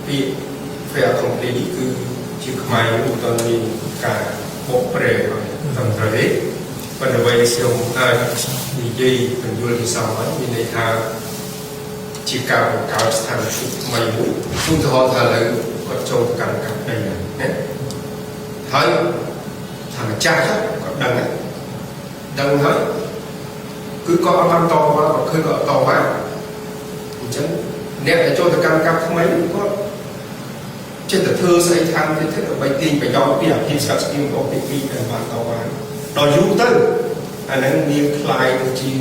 ពីវាអត់ក្នុងទីនេះគឺជាខ្មែរមិនតមានការបកប្រែតាមត្រូវទេប៉ុន្តែវិញខ្ញុំអាចនិយាយបញ្យល់ពីសមហើយមានន័យថាជាការបង្កើតស្ថានភាពថ្មីមួយឧទាហរណ៍ថាឥឡូវគាត់ចូលកម្មកាប់ដីណាហើយថាម្ចាស់គាត់ដឹងហើយគឺគាត់អត់បានតមកគាត់ឃើញគាត់តមកអញ្ចឹងអ្នកដែលចូលទៅកម្មកាប់ថ្មីគាត់ចិត្តទៅធ្វើស្អីខាងទៀតដើម្បីទាញប្រយោជន៍ពីអាជីវកម្មស្គីមរបស់ទី2ដែលបានតមកដល់យូរទៅអានឹងមានคล้ายទៅជា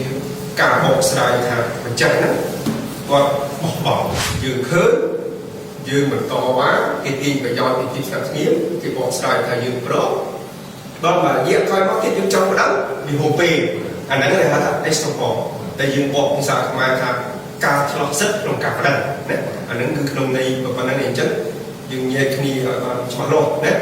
ការបកស្រាយថាម្ចាស់ហ្នឹងគាត់បោះបង់យើងឃើញយើងបន្តមកគេទាញប្រយោជន៍ពីទីផ្សារស្ងៀមគេបកស្រាយថាយើងប្រកដល់មករយៈក្រោយមកទៀតយើងចង់ម្ដងវាហូបពេលអាហ្នឹងគេហៅថា extopor តែយើងបកភាសាខ្មែរថាការឆ្លោះសិទ្ធក្នុងការផ្ដឹងណាអាហ្នឹងគឺក្នុងន័យប៉ុណ្ណឹងអញ្ចឹងយើងនិយាយគ្នាឲ្យបានច្បាស់លាស់ណា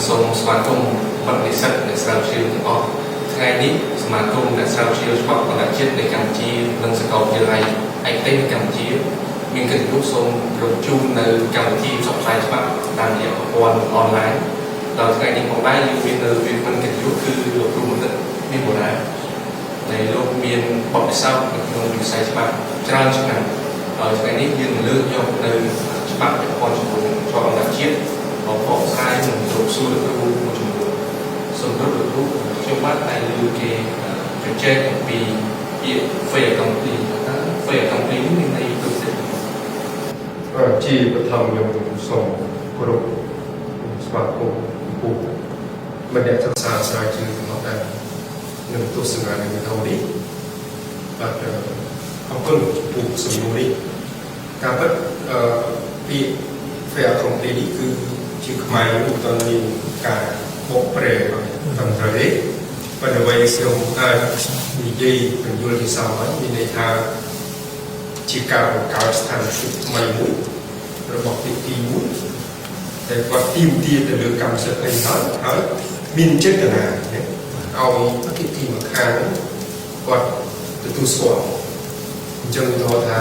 សូមស្វាគមន៍បទពិសោធន៍នៃស្រាវជ្រាវទាំងអស់ថ្ងៃនេះសមាគមអ្នកស្រាវជ្រាវច្បាប់បណ្ដាជាតិនៃកម្ពុជានិងសាកលវិទ្យាល័យឯកទេសនៃកម្ពុជាមានកិត្តិយសសូមរំជូននៅកម្មវិធីផ្សព្វផ្សាយច្បាប់តាមរយៈប្រព័ន្ធអនឡាញដល់ថ្ងៃនេះផងដែរយើងមាននៅវាគ្មិនកិត្តិយសគឺលោកគ្រូបណ្ឌិតមានបុរាណដែលលោកមានបទពិសោធន៍នៅក្នុងវិស័យច្បាប់ច្រើនឆ្នាំហើយថ្ងៃនេះយើងលើកយកនៅច្បាប់ពាក់ព័ន្ធជាមួយច្បាប់បណ្ដាជាតិបបកស្រាយនឹងចូលសួរលោកគ្រូមួយចំនួនសូមលោកគ្រូខ្ញុំបានតែលើគេជជែកអំពីពាក្យ fair company ថា fair company នេះមានន័យដូចទេជាបឋមខ្ញុំសូមគោរពស្វាគមន៍ពុកមិនអ្នកសិក្សាស្រាវជ្រាវរបស់តែនឹងទស្សនានៅវីដេអូនេះបាទអរគុណពុកសំណួរនេះការពិតពាក្យ fair company នេះគឺជាខ្មែរមិនតមានការបកប្រែតាមត្រូវទេប៉ុន្តែវិញខ្ញុំអាចនិយាយបញ្យល់ពីសមហើយមានន័យថាជាការបង្កើតស្ថានភាពថ្មីមួយរបស់ទី1ដែលគាត់ទាមទារទៅលើកម្មសិទ្ធិអីហើយមានចេតនាឲ្យទី2មកខាងគាត់ទទួលស្គាល់អញ្ចឹងឧទាហរណ៍ថា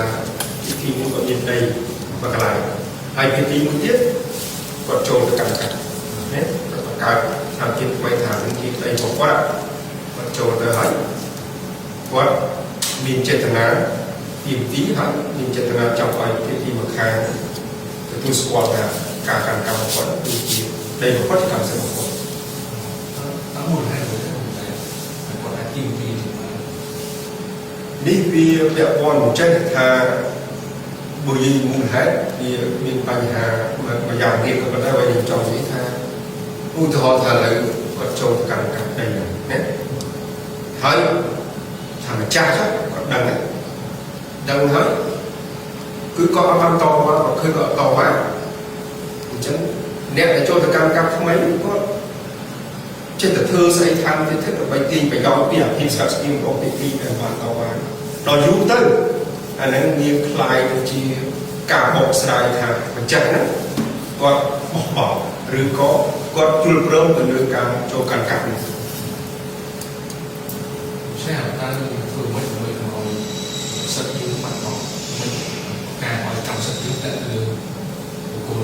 ទី2គាត់មានដីមួយកន្លែងហើយទី1ទៀតគាត់ចូលទៅកម្មកាប់ណាបង្កើតស្ថានភាពថ្មីថានឹងជាដីរបស់គាត់ចូលទៅហើយគាត់មានចេតនាទី2ហើយមានចេតនាចង់ឲ្យទី2មកខាងទទួលស្គាល់ថាការកាន់កម្មគាត់គឺជាដីរបស់គាត់កម្មសិទ្ធិរបស់គាត់តាមមូលហេតុរបស់គាត់អាចទី2នេះវាពាក់ព័ន្ធចេះថាបើយើងមូលហេតុវាមានបញ្ហាមួយយ៉ាងទៀតក៏ប៉ុន្តែបើយើងចង់និយាយថាឧទាហរណ៍ថាឥឡូវគាត់ចូលទៅកាន់កម្មដីណាហើយថាម្ចាស់គាត់ដឹងហើយគឺគាត់អត់បានតមកគាត់ឃើញគាត់តមកអញ្ចឹងអ្នកដែលចូលទៅកម្មកាប់ថ្មីគាត់ចិត្តទៅធ្វើស្អីខាងទៀតដើម្បីទាញប្រយោជន៍ពីអាជីវកម្មស្គីមរបស់ទី2ដែលបានតមកដល់យូរទៅអានឹងមានคล้ายទៅជាការបកស្រាយថាម្ចាស់ហ្នឹងគាត់បោះបង់ឬក៏គាត់ជ្រុលព្រមទៅលើការចូលកាន់កាប់នេះใช่ถ้าคือไม่เอาสติมันออกมันการเอาจำสติแต่คือกู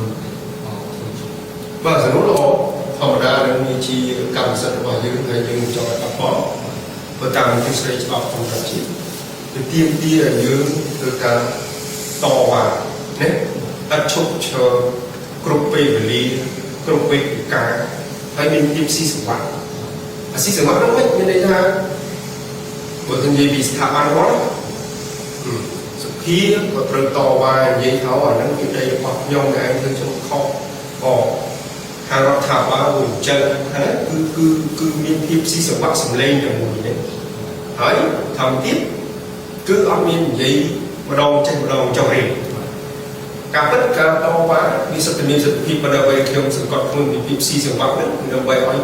បាទសរុបលោកធម្មតានឹងមានជាកម្មសិទ្ធិរបស់យើងហើយយើងចង់ឲ្យបាត់បង់បើតាមទិសស្រីច្បាប់ក្នុងប្រទេសគឺទាមទារឲ្យយើងធ្វើការតវ៉ាណាអត់ឈប់ឈរគ្រប់ពេលវេលាគ្រប់វេទិកាហើយមានភាពស៊ីសង្វាក់អាស៊ីសង្វាក់នោះមានន័យថាបើនិយាយពីស្ថាប័នរដ្ឋសុភាក៏ត្រូវតវ៉ានិយាយថាអានឹងគឺដីរបស់ខ្ញុំឯងធ្វើខ្ញុំខុសក៏ខាងរដ្ឋាភិបាលអញ្ចឹងហ្នឹងគឺមានភាពស៊ីសង្វាក់សម្លេងតែមួយនេះហើយធម្មទៀតគឺអត់មាននិយាយម្ដងចេះម្ដងចុះរៀងការពិតការតវ៉ាវាសិទ្ធិមានសិទ្ធិភាពបណ្ដោយខ្ញុំសង្កត់ខ្លួនពីភាពស៊ីសង្វាក់ហ្នឹងដើម្បីឲ្យ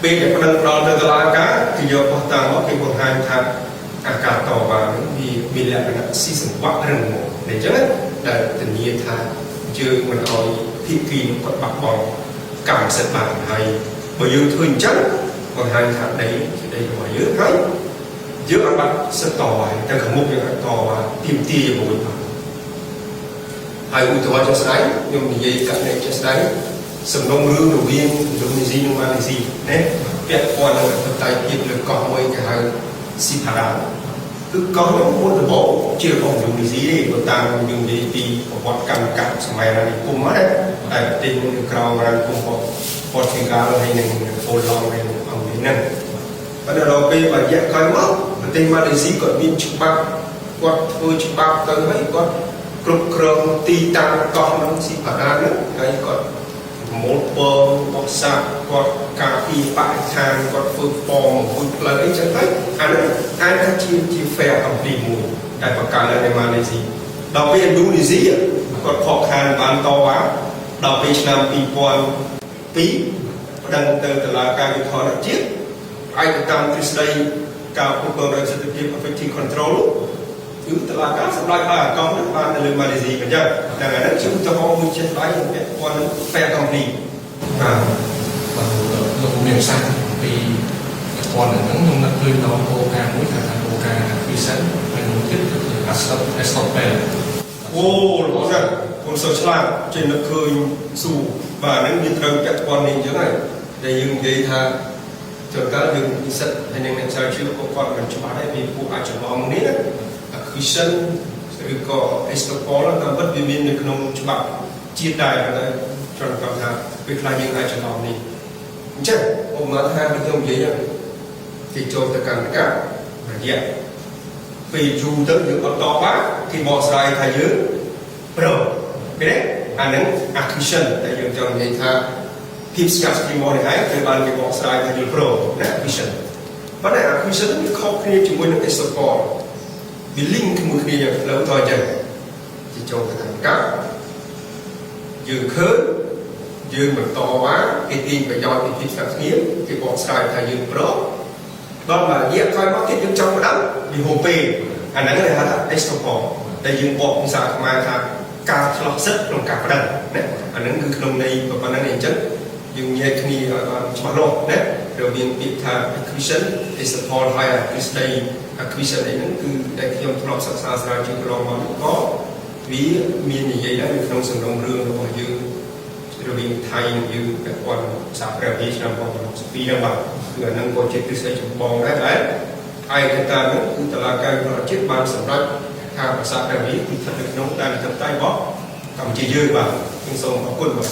ពេលដែលប្តឹងដល់ទៅតុលាការគឺយកបោះតាមមកគេបង្ហាញថាអាការតវ៉ានេះវាមានលក្ខណៈស៊ីសង្វាក់រឹងមាំអញ្ចឹងដែលធានាថា chưa mình hỏi thị kỳ nó còn bạc bóng cảm sệt bản hay bởi dương thường chắc còn hai tháng đấy thì đây là dưới hết giữa anh bạn sẽ tỏ bài ta khởi mục những tỏ và tìm tia của mình hai ưu tố cho sấy nhưng mà gì cả này cho sấy sầm đông rương đầu viên Indonesia nhưng mà gì nè việc quan là thực tại việc được có mấy cái hai xí phá đá cứ có những môn được bộ chưa có Indonesia đi của ta dùng đi đi của bọn cầm cặp sài này cùng hết đấy tại tên cầu là cùng họ Portugal hay là Âu Long hay ông ấy nè bắt đầu bây giờ dạy coi mất tên Malaysia còn biên chụp bạc quạt thôi chụp bạc tới mấy quạt cục cơm ti tăng con nó xí phá đá nữa cái còn một bông bọc sạc quạt cà phê bãi than quạt phơi bò phơi lấy chẳng thấy anh đã chia phèo cầm đi mùi tại bậc cả làในMalaysia đào về Indonesia quạt khó khăn bán to quá đào về nămปีđang từ là cái việc họ đã chết ai tam tới đây cao cũng còn đang thực hiện effective control cứ từ là các sắp lại là con nước ban từ Malaysia mình chưa đang ở đây chúng ta có một chiếc máy cái quan phe công ty miền sang vì còn ở những nông dân khơi đó coca mũi thả thả coca phi sẵn mình muốn tiếp tục estopel đúng rồi con sơ slang trên nước khơi su và những những trâu các con nên như này để dùng dây tha cho các dùng sắt hay nên sao chịu có con mình chụp bài vì phụ ai chụp bóng nít acquisition rồi có estopel là tam bất vì miền nước nông chụp bạc chia tài là đây cho nó cảm thấy việc là những ai chụp bóng này chắc ông nói hai cái dòng giấy thì cho tất cả các là gì vì dù tới những con to quá thì bỏ sai thay dưới pro cái đấy anh ấy acquisition tại dùng trong giấy tha phim sketch thì mọi người ấy thì bạn bị bỏ sai thay dưới pro là acquisition vấn đề acquisition thì không khi chúng mình được support vì link một khi lâu thôi chứ thì cho tất cả các dừng khơi dương mình to quá cái tim phải do thì phim sketch nghiến thì bỏ sai thay dưới pro đó là dẹp coi mất thiết những trong đó vì hồ pê anh ấy là hạt estopol để dùng bộ công sản mà thà ca lọc rất trong cả đần đấy anh ấy cứ không đây và anh ấy chất dùng nhẹ khi chọn lô đấy rồi biến bị thà acquisition estopol hay acquisition đấy nó cứ để khi ông lọc sẵn sàng ra chưa lọc mà có vì miền như vậy đó mình không sử dụng rương hoặc như rồi biến thay như các con sạp ra đi trong vòng phi đâu mà người năng có chết từ xây trong bong đấy ai người ta nó cũng tự là cái nó chết ban sầm đấy hàng sạp ra đi thì thật được nông ta được tay bó cầm chỉ dư vào nhưng xong có quân vào